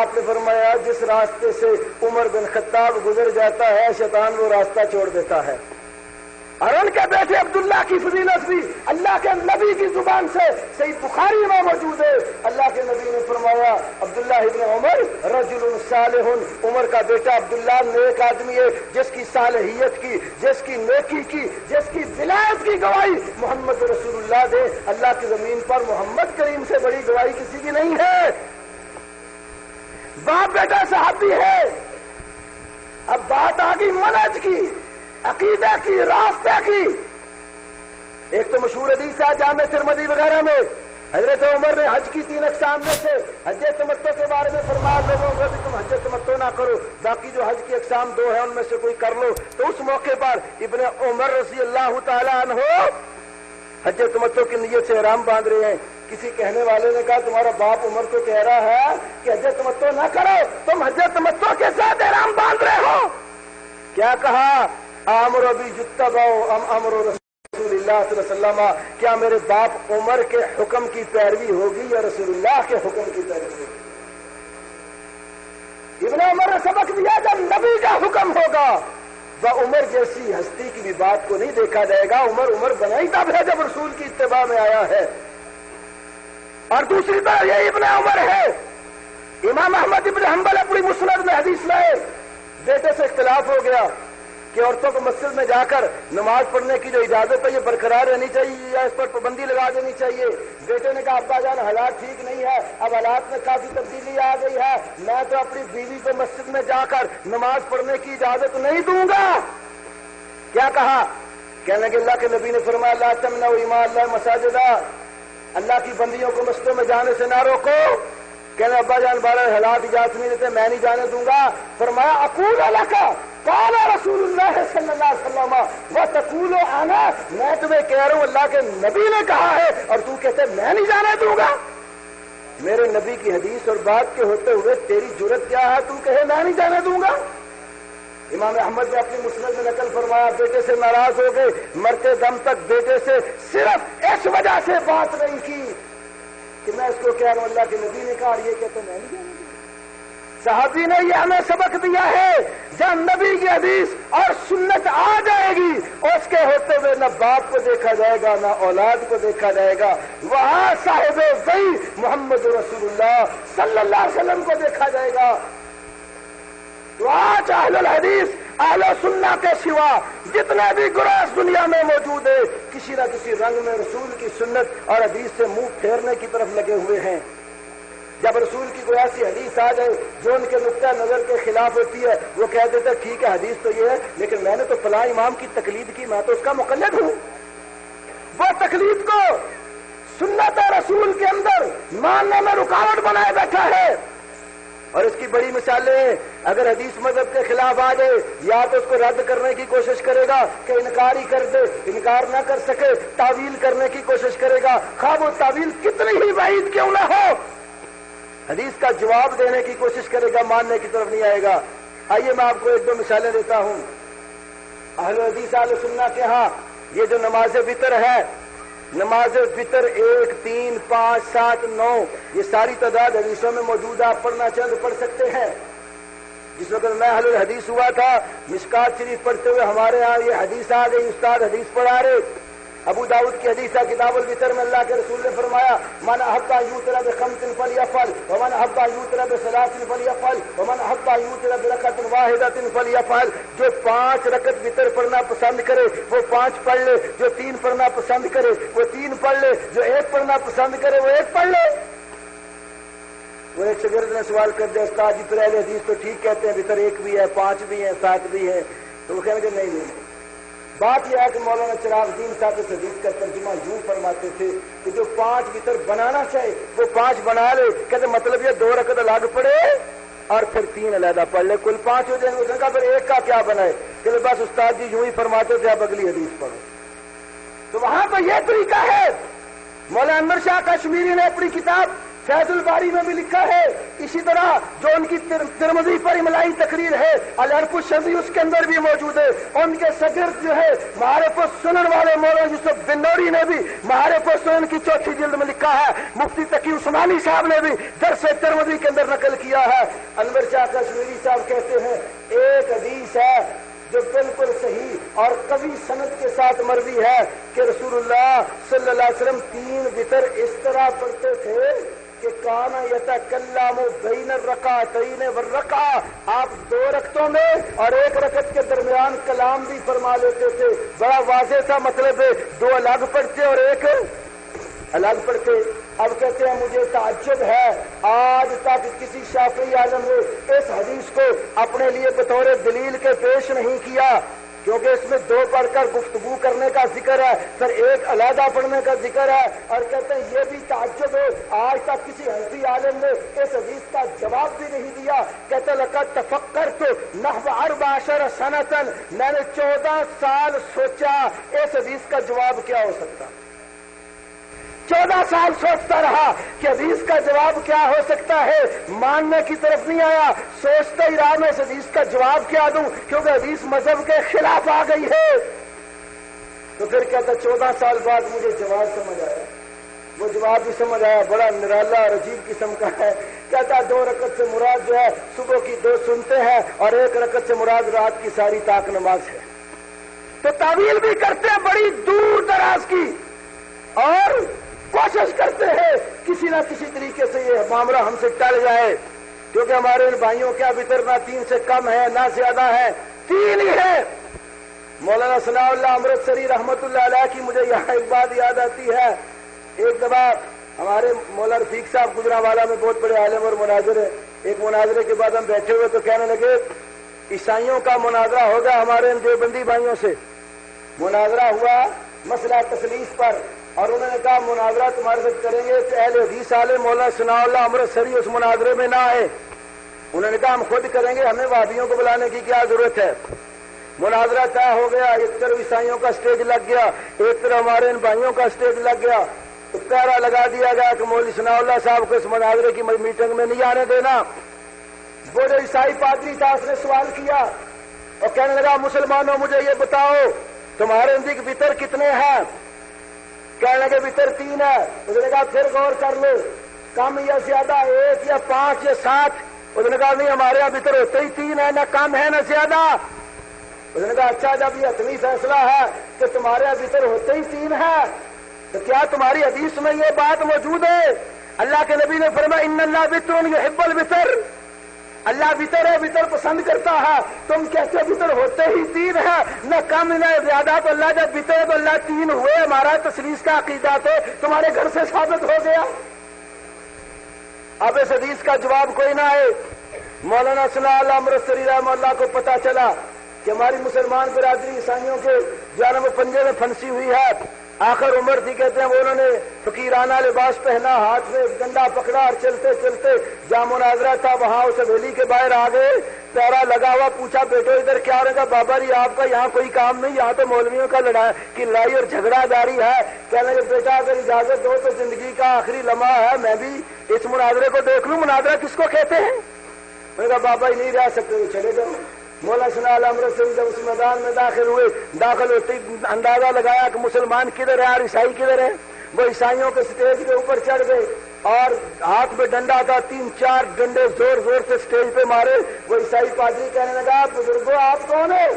آپ نے فرمایا جس راستے سے عمر بن خطاب گزر جاتا ہے شیطان وہ راستہ چھوڑ دیتا ہے۔ اور ان کے بیٹے عبداللہ کی فضیلت بھی اللہ کے نبی کی زبان سے صحیح بخاری میں موجود ہے، اللہ کے نبی نے فرمایا عبداللہ ابن عمر رجل صالح، عمر کا بیٹا عبداللہ نیک آدمی ہے جس کی صالحیت کی، جس کی نیکی کی، جس کی ولایت کی گواہی محمد رسول اللہ دے، اللہ کی زمین پر محمد کریم سے بڑی گواہی کسی کی نہیں ہے۔ باپ بیٹا صحابی ہے۔ اب بات آ گئی منہج کی، عقیدہ کی، راستے کی۔ ایک تو مشہور حدیث ہے جامع ترمذی وغیرہ میں، حضرت عمر نے حج کی 3 اقسام میں سے حج تمتع کے بارے میں فرمایا لوگوں کو بھی تم حج تمتع نہ کرو، باقی جو حج کی اقسام 2 ہیں ان میں سے کوئی کر لو۔ تو اس موقع پر ابن عمر رضی اللہ تعالیٰ عنہ حج تمتع کی نیت سے احرام باندھ رہے ہیں۔ کسی کہنے والے نے کہا تمہارا باپ عمر تو کہہ رہا ہے کہ حج تمتع نہ کرو، تم حج تمتع کے ساتھ احرام باندھ رہے ہو۔ کیا کہا؟ امر ابی یتبع ام امر رسول اللہ صلی اللہ علیہ وسلم، کیا میرے باپ عمر کے حکم کی پیروی ہوگی یا رسول اللہ کے حکم کی پیروی ہوگی؟ ابن عمر نے سبق دیا جب نبی کا حکم ہوگا وہ عمر جیسی ہستی کی بھی بات کو نہیں دیکھا جائے گا۔ عمر بنا ہی تب ہے جب رسول کی اتباع میں آیا ہے۔ اور دوسری طرف یہ ابن عمر ہے، امام احمد ابن حنبل اپنی مسند میں حدیث لائے، بیٹے سے اختلاف ہو گیا کہ عورتوں کو مسجد میں جا کر نماز پڑھنے کی جو اجازت ہے یہ برقرار رہنی چاہیے یا اس پر پابندی لگا دینی چاہیے۔ بیٹے نے کہا ابا جان حالات ٹھیک نہیں ہے، اب حالات میں کافی تبدیلی آ گئی ہے، میں تو اپنی بیوی کو مسجد میں جا کر نماز پڑھنے کی اجازت نہیں دوں گا۔ کیا کہا؟ کہنے لگے اللہ کے نبی نے فرمایا لا تمنعوا اماء اللہ مساجد، اللہ کی بندیوں کو مسجدوں میں جانے سے نہ روکو. کہنے ابا جان بارہ حالات اجازت نہیں دیتے، میں نہیں جانے دوں گا. فرمایا اقول لکا قال رسول اللہ صلی اللہ علیہ وسلم وتقول انا، میں تمہیں کہہ رہا ہوں اللہ کے نبی نے کہا ہے اور تو کہتے میں نہیں جانے دوں گا. میرے نبی کی حدیث اور بات کے ہوتے ہوئے تیری جرت کیا ہے تو کہے میں نہیں جانے دوں گا. امام احمد نے اپنی مسند میں نقل فرمایا بیٹے سے ناراض ہو گئے، مرتے دم تک بیٹے سے صرف اس وجہ سے بات نہیں کی کہ میں اس کو کہہ رہا ہوں اللہ کے نبی نے کہا اور یہ کہتے میں نہیں جانے دوں گا. صحابی نے یہ ہمیں سبق دیا ہے جب نبی کی حدیث اور سنت آ جائے گی اس کے ہوتے ہوئے نہ باپ کو دیکھا جائے گا نہ اولاد کو دیکھا جائے گا، وہاں صاحب وحی محمد رسول اللہ صلی اللہ علیہ وسلم کو دیکھا جائے گا. تو آج اہل الحدیث اہل سنہ کے سوا جتنے بھی گروہ دنیا میں موجود ہے کسی نہ کسی رنگ میں رسول کی سنت اور حدیث سے منہ پھیرنے کی طرف لگے ہوئے ہیں. جب رسول کی کوئی ایسی حدیث آ جائے جو ان کے نقطہ نظر کے خلاف ہوتی ہے وہ کہہ دیتے ٹھیک ہے حدیث تو یہ ہے لیکن میں نے تو فلاں امام کی تقلید کی، میں تو اس کا مقلد ہوں. وہ تقلید کو سنت رسول کے اندر ماننے میں رکاوٹ بنائے بیٹھا ہے. اور اس کی بڑی مثالیں ہیں. اگر حدیث مذہب کے خلاف آ جائے یا تو اس کو رد کرنے کی کوشش کرے گا کہ انکار ہی کر دے، انکار نہ کر سکے تعویل کرنے کی کوشش کرے گا، خواہ وہ تعویل کتنی ہی بعید کیوں نہ ہو، حدیث کا جواب دینے کی کوشش کرے گا، ماننے کی طرف نہیں آئے گا. آئیے میں آپ کو ایک دو مثالیں دیتا ہوں. اہل حدیث اہل سنہ کے ہاں یہ جو نماز وتر ہے، نماز وتر 1 3 5 7 9 یہ ساری تعداد حدیثوں میں موجود ہے. آپ پڑھنا چاہیں تو پڑھ سکتے ہیں. جس وقت میں اہل الحدیث ہوا تھا مشکات شریف پڑھتے ہوئے ہمارے ہاں یہ حدیث آ گئی، استاد حدیث پڑھا رہے. ابو داؤد کی حدیث ہے کتاب الوتر میں اللہ کے رسول نے فرمایا من احب ان یوتر بخمس فلیفعل ومن احب ان یوتر بثلاث فلیفعل ومن احب ان یوتر برکعۃ واحدۃ فلیفعل. جو 5 رکعت وتر پڑھنا پسند کرے وہ 5 پڑھ لے، جو 3 پڑھنا پسند کرے وہ 3 پڑھ لے، جو 1 پڑھنا پسند کرے وہ 1 پڑھ لے. وہ ایک شاگرد نے سوال کر دیا استاد جی پہلے حدیث تو ٹھیک کہتے ہیں وتر 1 بھی ہے 5 بھی ہے 7 بھی ہے. تو وہ کہنے کہ نہیں بات یہ ہے کہ مولانا چراغ الدین صاحب اس حدیث کا ترجمہ یوں فرماتے تھے کہ جو 5 وتر بنانا چاہے وہ 5 بنا لے. کہتے مطلب یہ 2 رکعت الگ پڑے اور پھر 3 علیحدہ پڑھ لے، کل 5 ہو جائیں گے. اس نے کہا پھر 1 کا کیا بنائے؟ کہ بس استاد جی یوں ہی فرماتے تھے اب اگلی حدیث پڑھو. تو وہاں تو یہ طریقہ ہے. مولانا انور شاہ کشمیری نے اپنی کتاب فیض الباری میں بھی لکھا ہے. اسی طرح جو ان کی ترمذی پر املائی تقریر ہے العرف الشذی اس کے اندر بھی موجود ہے. ان کے شاگرد جو ہے معارف السنن والے مولانا یوسف بن نوری نے بھی معارف السنن کی 4تھی جلد میں لکھا ہے. مفتی تقی عثمانی صاحب نے بھی درس ترمذی کے اندر نقل کیا ہے. انور شاہ کشمیری صاحب کہتے ہیں ایک حدیث ہے جو بالکل صحیح اور قوی سند کے ساتھ مروی ہے کہ رسول اللہ صلی اللہ علیہ وسلم 3 وتر اس طرح پڑھتے تھے کہ کان یتکلم بین الرکعتین والرکعہ، آپ 2 رکعتوں میں اور 1 رکعت کے درمیان کلام بھی فرما لیتے تھے. بڑا واضح تھا مطلب ہے 2 الگ پڑھتے اور 1 الگ پڑھتے. اب کہتے ہیں مجھے تعجب ہے آج تک کسی شافعی عالم نے اس حدیث کو اپنے لیے بطور دلیل کے پیش نہیں کیا کیونکہ اس میں 2 پڑھ کر گفتگو کرنے کا ذکر ہے، پھر 1 علیحدہ پڑھنے کا ذکر ہے. اور کہتے ہیں یہ بھی تعجب ہے آج تک کسی حنفی عالم نے اس حدیث کا جواب بھی نہیں دیا. کہتے لقد تفکرت نحو 14 سنۃ، میں نے 14 سال سوچا اس حدیث کا جواب کیا ہو سکتا. 14 سال سوچتا رہا کہ حدیث کا جواب کیا ہو سکتا ہے، ماننے کی طرف نہیں آیا. سوچتا ہی رہا میں اس حدیث کا جواب کیا دوں کیونکہ حدیث مذہب کے خلاف آ گئی ہے. تو پھر کہتا 14 سال بعد مجھے جواب سمجھ آیا. وہ جواب بھی سمجھ آیا، بڑا نرالا اور عجیب قسم کا ہے. کہتا 2 رکعت سے مراد جو ہے صبح کی 2 سنتے ہیں اور 1 رکعت سے مراد رات کی ساری طاق نماز ہے. تو تعویل بھی کرتے ہیں بڑی دور دراز کی اور کوشش کرتے ہیں کسی نہ کسی طریقے سے یہ معاملہ ہم سے ٹل جائے کیونکہ ہمارے ان بھائیوں کے وتر نہ 3 سے کم ہے نہ زیادہ ہے، 3 ہی ہے. مولانا ثناء اللہ امرتسری رحمت اللہ علیہ کی مجھے یہاں ایک بات یاد آتی ہے. ایک دفعہ ہمارے مولانا رفیق صاحب گجرانوالہ میں بہت بڑے عالم اور مناظر ہیں. ایک مناظرے کے بعد ہم بیٹھے ہوئے تو کہنے لگے عیسائیوں کا مناظرہ ہوگا ہمارے ان دیوبندی بھائیوں سے. مناظرہ ہوا مسئلہ تثلیث پر اور انہوں نے کہا مناظرہ تمہارے ساتھ کریں گے کہ اہل حدیث والے مولانا ثناء اللہ امرتسری اس مناظرے میں نہ آئے. انہوں نے کہا ہم خود کریں گے, ہمیں وہابیوں کو بلانے کی کیا ضرورت ہے. مناظرہ طے ہو گیا. ایک طرف عیسائیوں کا اسٹیج لگ گیا, ایک طرف ہمارے ان بھائیوں کا اسٹیج لگ گیا. تو پہرا لگا دیا گیا کہ مولوی ثناء اللہ صاحب کو اس مناظرے کی میٹنگ میں نہیں آنے دینا. وہ جو عیسائی پادری تھا اس نے سوال کیا اور کہنے لگا مسلمانوں مجھے یہ بتاؤ تمہارے نزدیک وطر کتنے ہیں؟ کہنے لگے وطر 3 ہے. اس نے کہا پھر غور کر لو, کم یا زیادہ, 1 یا 5 یا 7. اس نے کہا نہیں ہمارے یہاں وطر ہوتے ہی 3 ہے, نہ کم ہے نہ زیادہ. اس نے کہا اچھا جب یہ حتمی فیصلہ ہے کہ تمہارے یہاں وطر ہوتے ہی 3 ہے تو کیا تمہاری حدیث میں یہ بات موجود ہے؟ اللہ کے نبی نے فرمایا ان اللہ وطر یحب الوطر, اللہ وطر ہے, وطر پسند کرتا ہے. تم کہتے وطر ہوتے ہی 3 ہے, نہ کم نہ زیادہ. تو اللہ جب وطر ہے تو اللہ 3 ہوئے. ہمارا تسلیس کا عقیدہ تو تمہارے گھر سے ثابت ہو گیا. اب اس حدیث کا جواب کوئی نہ آئے. مولانا ثناء اللہ امرتسری رحمہ اللہ کو پتا چلا کہ ہماری مسلمان برادری عیسائیوں کے جانب پنجے میں پھنسی ہوئی ہے. آخر عمر تھی کہتے ہیں وہ انہوں نے فقیرانہ لباس پہنا, ہاتھ میں ڈنڈا پکڑا اور چلتے چلتے جہاں مناظرہ تھا وہاں اس حویلی کے باہر آ گئے. پیرا لگا ہوا, پوچھا بیٹو ادھر کیا رہے گا؟ بابا جی آپ کا یہاں کوئی کام نہیں, یہاں تو مولویوں کا لڑائی اور جھگڑا جاری ہے. کہنے لگے بیٹا اگر اجازت دو تو زندگی کا آخری لمحہ ہے, میں بھی اس مناظرے کو دیکھ لوں. مناظرہ کس کو کہتے ہیں؟ میں نے کہا بابا جی نہیں رہ سکتے, چلے جاؤ. مولانا ثناء اللہ امرتسری جب اس میدان میں داخل ہوئے, داخل ہوتے ہی اندازہ لگایا کہ مسلمان کدھر ہے اور عیسائی کدھر ہے. وہ عیسائیوں کے اسٹیج کے اوپر چڑھ گئے اور ہاتھ میں ڈنڈا تھا, 3-4 ڈنڈے زور زور سے اسٹیج پہ مارے. وہ عیسائی پادری کہنے لگا بزرگوں آپ کون ہیں؟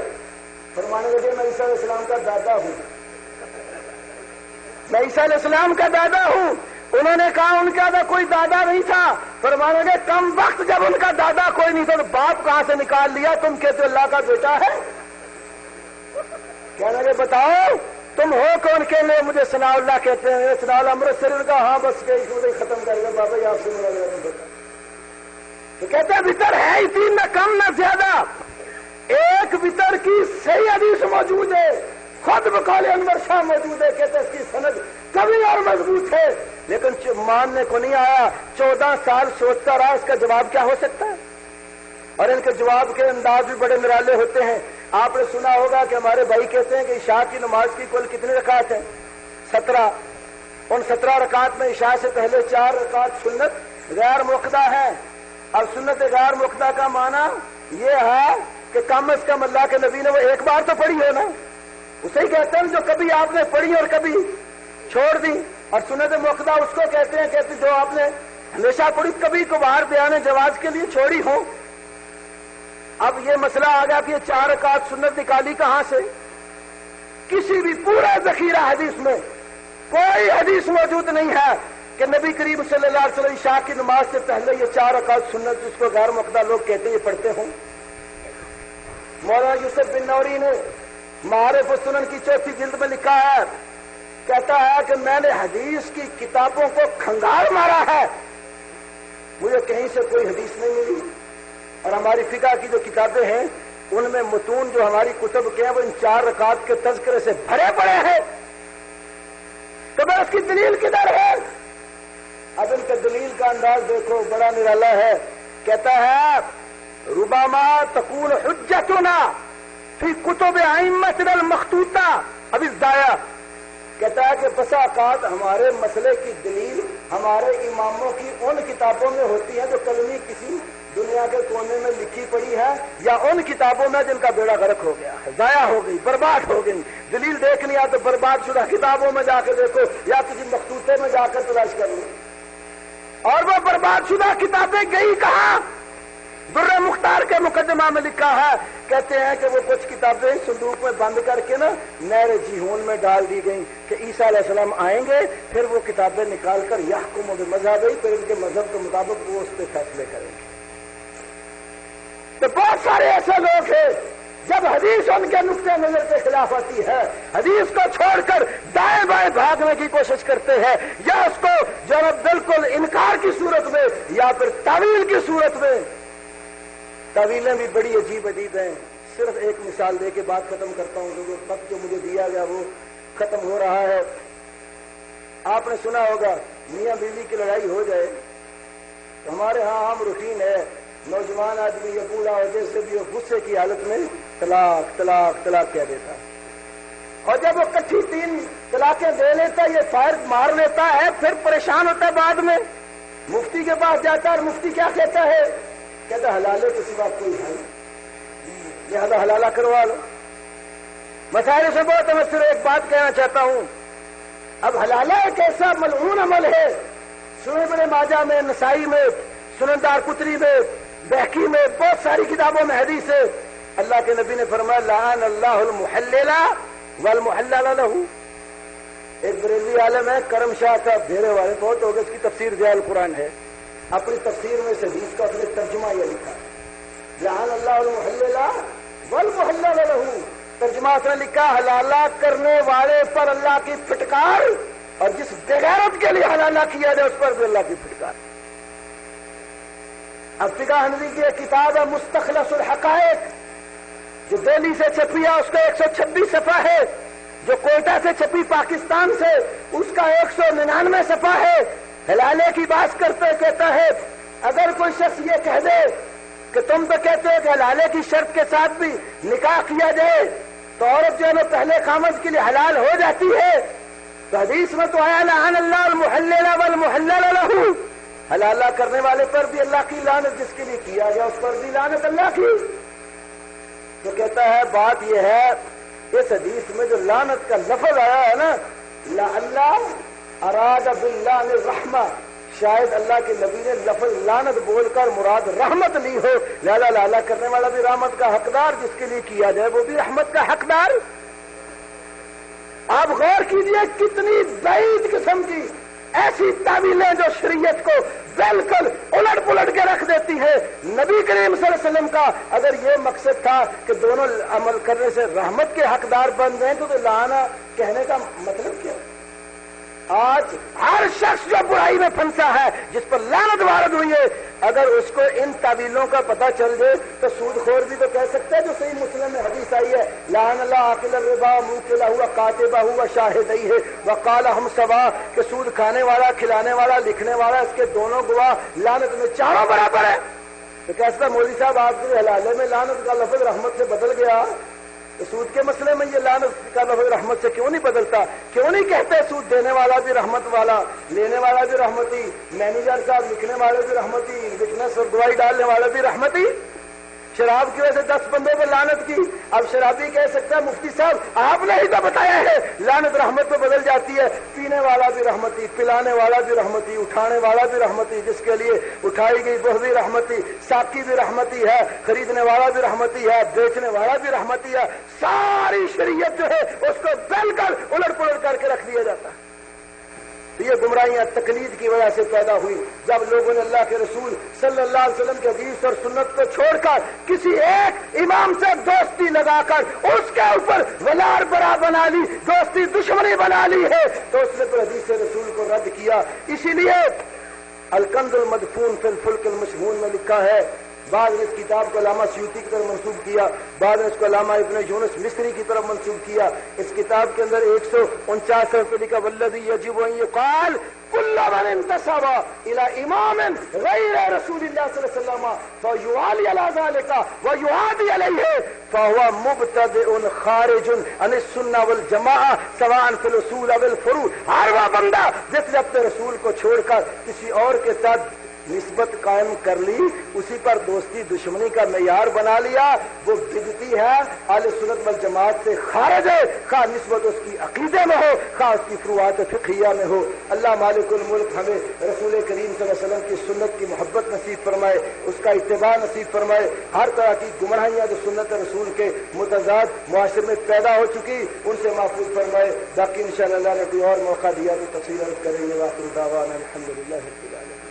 فرمانے لگے میں عیسیٰ علیہ السلام کا دادا ہوں, میں عیسیٰ علیہ السلام کا دادا ہوں. انہوں نے کہا ان کا تو کوئی دادا نہیں تھا. فرمانے لگے کم وقت جب ان کا دادا کوئی نہیں تھا تو باپ کہاں سے نکال لیا؟ تم کہتے اللہ کا بیٹا ہے. کہنے لگے بتاؤ تم ہو کون؟ کے لیے مجھے ثناء اللہ کہتے ہیں. ثناء اللہ امرتسری کا ہاں بس ختم کر گئے بابا جی آپ سے تو کہتے ہیں وطر ہے ہی 3, نہ کم نہ زیادہ. ایک وطر کی صحیح حدیث موجود ہے, خود بقول انور شاہ موجود ہے. کہتے ہیں اس کی سند کبھی اور مضبوط ہے, لیکن ماننے کو نہیں آیا. 14 سال سوچتا رہا اس کا جواب کیا ہو سکتا ہے. اور ان کے جواب کے انداز بھی بڑے نرالے ہوتے ہیں. آپ نے سنا ہوگا کہ ہمارے بھائی کہتے ہیں کہ عشاء کی نماز کی کل کتنی رکعت ہیں؟ 17. ان 17 رکعت میں عشاء سے پہلے 4 رکعت سنت غیر موقدہ ہے. اب سنت غیر موقدہ کا معنی یہ ہے کہ کم از کم اللہ کے نبی نے وہ ایک بار تو پڑھی ہو نا, اسے ہی کہتے ہیں جو کبھی آپ نے پڑھی اور کبھی چھوڑ دی. اور سنت موقدہ اس کو کہتے ہیں کہتے جو آپ نے ہمیشہ پڑھی کبھی کبھار بیان جواز کے لیے چھوڑی ہو. اب یہ مسئلہ آ گیا کہ یہ 4 رکعت سنت نکالی کہاں سے؟ کسی بھی پورا ذخیرہ حدیث میں کوئی حدیث موجود نہیں ہے کہ نبی کریم صلی اللہ علیہ وسلم عشاء کی نماز سے پہلے یہ 4 رکعت سنت جس کو غیر مقدہ لوگ کہتے ہیں یہ پڑھتے ہوں. مولانا یوسف بن نوری نے معارف السنن کی 4 جلد میں لکھا ہے, کہتا ہے کہ میں نے حدیث کی کتابوں کو کھنگال مارا ہے, مجھے کہیں سے کوئی حدیث نہیں ملی. اور ہماری فقہ کی جو کتابیں ہیں ان میں متون جو ہماری کتب کے ہیں وہ ان 4 رکعت کے تذکرے سے بھرے پڑے ہیں. تو بس اس کی دلیل کدھر ہے؟ اب ان کے دلیل کا انداز دیکھو بڑا نرالا ہے. کہتا ہے ربما تکون حجتنا فی کتب ائمتنا المخطوطہ اب الضائع. کہتا ہے کہ بسا اوقات ہمارے مسئلے کی دلیل ہمارے اماموں کی ان کتابوں میں ہوتی ہے جو کلمی کسی دنیا کے کونے میں لکھی پڑی ہے, یا ان کتابوں میں جن کا بیڑا غرق ہو گیا ہے, ضائع ہو گئی, برباد ہو گئی. دلیل دیکھنی ہے تو برباد شدہ کتابوں میں جا کے دیکھو یا کسی مخطوطے میں جا کر تلاش کر لو. اور وہ برباد شدہ کتابیں گئی کہاں؟ در مختار کے مقدمہ میں لکھا ہے, کہتے ہیں کہ وہ کچھ کتابیں صندوق میں بند کر کے نا نہر جیہون میں ڈال دی گئیں کہ عیسیٰ علیہ السلام آئیں گے, پھر وہ کتابیں نکال کر یحکم بمذہب, پھر ان کے مذہب کے مطابق وہ اس پہ فیصلے کریں گے. تو بہت سارے ایسے لوگ ہیں جب حدیث ان کے نقطۂ نظر کے خلاف آتی ہے حدیث کو چھوڑ کر دائیں بائیں بھاگنے کی کوشش کرتے ہیں, یا اس کو جو بالکل انکار کی صورت میں یا پھر تعویل کی صورت میں. تعویلیں بھی بڑی عجیب عجیب ہیں. صرف ایک مثال دے کے بات ختم کرتا ہوں کیونکہ وقت جو مجھے دیا گیا وہ ختم ہو رہا ہے. آپ نے سنا ہوگا میاں بیوی کی لڑائی ہو جائے تو ہمارے ہاں عام روٹین ہے، نوجوان آدمی یا بوڑھا ہو جیسے بھی ہو غصے کی حالت میں طلاق طلاق طلاق کہہ دیتا، اور جب وہ کٹھی 3 طلاقیں دے لیتا، یہ فائر مار لیتا ہے، پھر پریشان ہوتا ہے، بعد میں مفتی کے پاس جاتا ہے اور مفتی کیا کہتا ہے؟ کہتا حلالے کے سوا کوئی حل، لہذا حلالہ کروا لو۔ مسائل سے بہت میں صرف ایک بات کہنا چاہتا ہوں، اب حلالہ ایک ایسا ملعون عمل ہے، سنن ابن ماجہ میں، نسائی میں، سنن دارقطنی میں، بہقی میں، بہت ساری کتابوں میں حدیث ہے، اللہ کے نبی نے فرمایا لعن اللہ المحلل والمحلل لہ۔ ایک بریلوی عالم ہے کرم شاہ صاحب، ڈھیرے والے بہت ہو گئے، اس کی تفسیر ضیاء القرآن ہے، اپنی تفسیر میں اس حدیث کا اپنے ترجمہ یہ لکھا لعن اللہ المحلل والمحلل لہ، ترجمہ اس نے لکھا حلالہ کرنے والے پر اللہ کی پھٹکار، اور جس بغیرت کے لیے حلالہ کیا جائے اس پر بھی اللہ کی پھٹکار۔ اب فقہ حنفی کی ایک کتاب ہے مستخلص الحقائق، جو دہلی سے چھپی ہے، اس کا 126 صفحہ ہے، جو کوئٹہ سے چھپی پاکستان سے اس کا 199 صفحہ ہے، حلالے کی بات کرتے کہتا ہے اگر کوئی شخص یہ کہہ دے کہ تم تو کہتے ہو کہ حلالے کی شرط کے ساتھ بھی نکاح کیا جائے تو عورت جو ہے نا پہلے خامد کے لیے حلال ہو جاتی ہے، تو حدیث میں تو آیا لعن اللہ المحلل والمحلل لہ، حلالہ کرنے والے پر بھی اللہ کی لعنت، جس کے لیے کیا گیا اس پر بھی لعنت اللہ کی۔ تو کہتا ہے بات یہ ہے اس حدیث میں جو لعنت کا لفظ آیا ہے نا، اللہ اراد باللعن الرحمہ، شاید اللہ کے نبی نے لفظ لعنت بول کر مراد رحمت لی ہو، لالا لالا کرنے والا بھی رحمت کا حقدار، جس کے لیے کیا جائے وہ بھی رحمت کا حقدار۔ آپ غور کیجئے کتنی بعید قسم کی ایسی تعویلیں جو شریعت کو بالکل الٹ پلٹ کے رکھ دیتی ہے۔ نبی کریم صلی اللہ علیہ وسلم کا اگر یہ مقصد تھا کہ دونوں عمل کرنے سے رحمت کے حقدار بن گئے تو لانا کہنے کا مطلب کیا؟ آج ہر شخص جو برائی میں پھنسا ہے، جس پر لعنت وارد ہوئی ہے، اگر اس کو ان تعویلوں کا پتہ چل جائے تو سود خور بھی تو کہہ سکتا ہے، جو صحیح مسلم میں حدیث آئی ہے لعن اللہ آکل الربا موکلہ ہوا کاتبہ ہوا شاہدی ہے وقال ہم سوا، کہ سود کھانے والا، کھلانے والا، لکھنے والا، اس کے دونوں گواہ لعنت میں چاروں برابر ہے۔ تو کہتا مولوی صاحب آپ کے حلالے میں لعنت کا لفظ رحمت سے بدل گیا، سود کے مسئلے میں یہ لعنت کا لفظ رحمت سے کیوں نہیں بدلتا؟ کیوں نہیں کہتے سود دینے والا بھی رحمت والا، لینے والا بھی رحمتی، مینیجر صاحب لکھنے والے بھی رحمتی، وٹنس اور گواہی ڈالنے والا بھی رحمتی؟ شراب کی وجہ سے 10 بندوں پر لعنت کی، اب شرابی کہہ سکتا ہے مفتی صاحب آپ نے ہی تو بتایا ہے لعنت رحمت پہ بدل جاتی ہے، پینے والا بھی رحمتی، پلانے والا بھی رحمتی، اٹھانے والا بھی رحمتی، جس کے لیے اٹھائی گئی وہ بھی رحمتی، ساقی بھی رحمتی ہے، خریدنے والا بھی رحمتی ہے، بیچنے والا بھی رحمتی ہے۔ ساری شریعت جو ہے اس کو بالکل الٹ پلٹ کر کے رکھ دیا جاتا ہے۔ تو یہ گمراہیاں تقلید کی وجہ سے پیدا ہوئی، جب لوگوں نے اللہ کے رسول صلی اللہ علیہ وسلم کے حدیث اور سنت کو چھوڑ کر کسی ایک امام سے دوستی لگا کر اس کے اوپر ولار برا بنا لی، دوستی دشمنی بنا لی ہے، تو اس نے تو حدیث رسول کو رد کیا۔ اسی لیے الکنز المدفون فی الفلک المشحون میں لکھا ہے، بعض نے اس کتاب کو علامہ سیوطی کی طرف منسوب کیا، بعض نے اس کو علامہ ابن یونس مصری کی طرف منسوب کیا۔ اس کتاب کے اندر 149 صفحے لکھا والذی یجب ان یقال کل من انتسب الى امام غیر رسول اللہ صلی اللہ علیہ وسلم فیعالی علی ذلک ویعادی علیہ فهو مبتدع خارج عن السنہ والجماعہ سواء فی الاصول او الفروع۔ ہر وہ بندہ جس نے اپنے رسول کو چھوڑ کر کسی اور کے ساتھ نسبت قائم کر لی، اسی پر دوستی دشمنی کا معیار بنا لیا، وہ بدعتی ہے، اہل سنت والجماعت سے خارج ہے، خواہ نسبت اس کی عقیدے میں ہو، خواہ اس کی فروعات فقہیہ میں ہو۔ اللہ مالک الملک ہمیں رسول کریم صلی اللہ علیہ وسلم کی سنت کی محبت نصیب فرمائے، اس کا اتباع نصیب فرمائے، ہر طرح کی گمراہیاں جو سنت رسول کے متضاد معاشرے میں پیدا ہو چکی ان سے محفوظ فرمائے۔ باقی انشاءاللہ اللہ نے کوئی اور موقع دیا تو تفصیل عرض کریں گے۔ وآخر دعوانا الحمدللہ رب العالمین۔